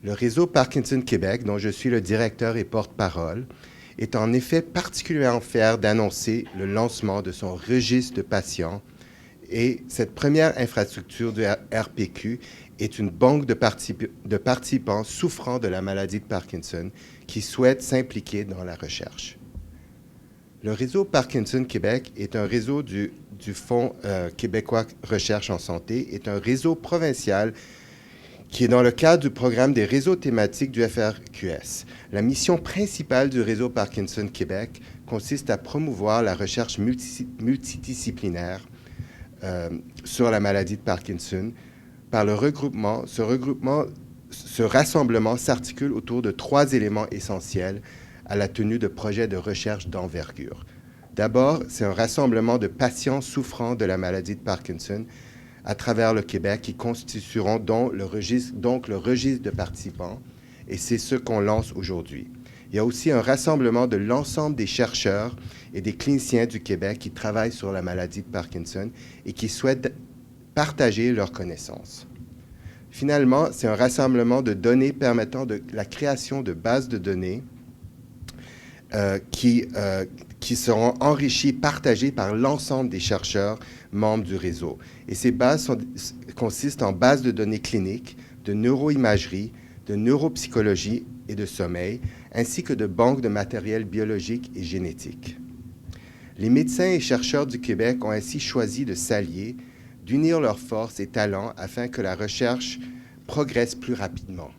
Le réseau Parkinson Québec, dont je suis le directeur et porte-parole, est en effet particulièrement fier d'annoncer le lancement de son registre de patients et cette première infrastructure du RPQ est une banque de participants souffrant de la maladie de Parkinson qui souhaitent s'impliquer dans la recherche. Le réseau Parkinson Québec est un réseau du Fonds québécois Recherche en santé, est un réseau provincial qui est dans le cadre du programme des réseaux thématiques du FRQS. La mission principale du réseau Parkinson Québec consiste à promouvoir la recherche multidisciplinaire sur la maladie de Parkinson. Par le regroupement, ce rassemblement s'articule autour de 3 éléments essentiels à la tenue de projets de recherche d'envergure. D'abord, c'est un rassemblement de patients souffrant de la maladie de Parkinson à travers le Québec qui constitueront donc le registre de participants, et c'est ce qu'on lance aujourd'hui. Il y a aussi un rassemblement de l'ensemble des chercheurs et des cliniciens du Québec qui travaillent sur la maladie de Parkinson et qui souhaitent partager leurs connaissances. Finalement, c'est un rassemblement de données permettant la création de bases de données qui seront enrichies, partagées par l'ensemble des chercheurs membres du réseau. Et ces bases consistent en bases de données cliniques, de neuroimagerie, de neuropsychologie et de sommeil, ainsi que de banques de matériel biologique et génétique. Les médecins et chercheurs du Québec ont ainsi choisi de s'allier, d'unir leurs forces et talents afin que la recherche progresse plus rapidement.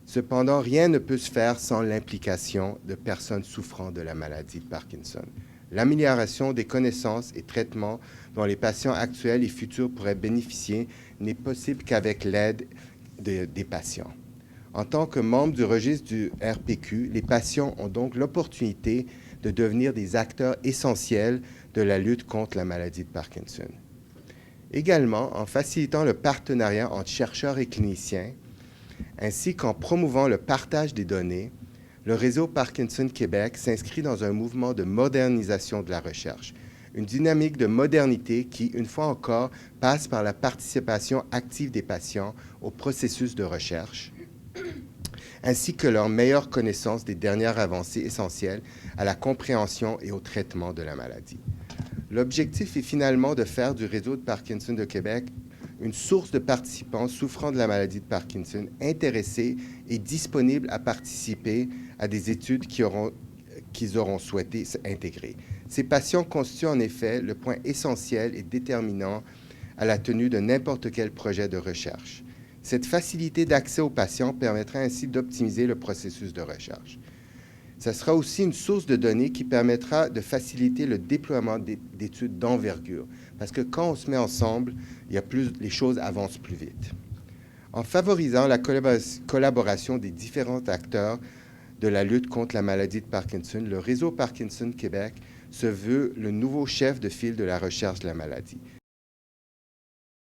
Cependant, rien ne peut se faire sans l'implication de personnes souffrant de la maladie de Parkinson. L'amélioration des connaissances et traitements dont les patients actuels et futurs pourraient bénéficier n'est possible qu'avec l'aide des patients. En tant que membre du registre du RPQ, les patients ont donc l'opportunité de devenir des acteurs essentiels de la lutte contre la maladie de Parkinson. Également, en facilitant le partenariat entre chercheurs et cliniciens, ainsi qu'en promouvant le partage des données, le réseau Parkinson Québec s'inscrit dans un mouvement de modernisation de la recherche, une dynamique de modernité qui, une fois encore, passe par la participation active des patients au processus de recherche, ainsi que leur meilleure connaissance des dernières avancées essentielles à la compréhension et au traitement de la maladie. L'objectif est finalement de faire du réseau de Parkinson de Québec une source de participants souffrant de la maladie de Parkinson, intéressés et disponibles à participer à des études qu'ils auront souhaité intégrer. Ces patients constituent en effet le point essentiel et déterminant à la tenue de n'importe quel projet de recherche. Cette facilité d'accès aux patients permettra ainsi d'optimiser le processus de recherche. Ce sera aussi une source de données qui permettra de faciliter le déploiement d'études d'envergure, parce que quand on se met ensemble, les choses avancent plus vite. En favorisant la collaboration des différents acteurs de la lutte contre la maladie de Parkinson, le réseau Parkinson Québec se veut le nouveau chef de file de la recherche de la maladie.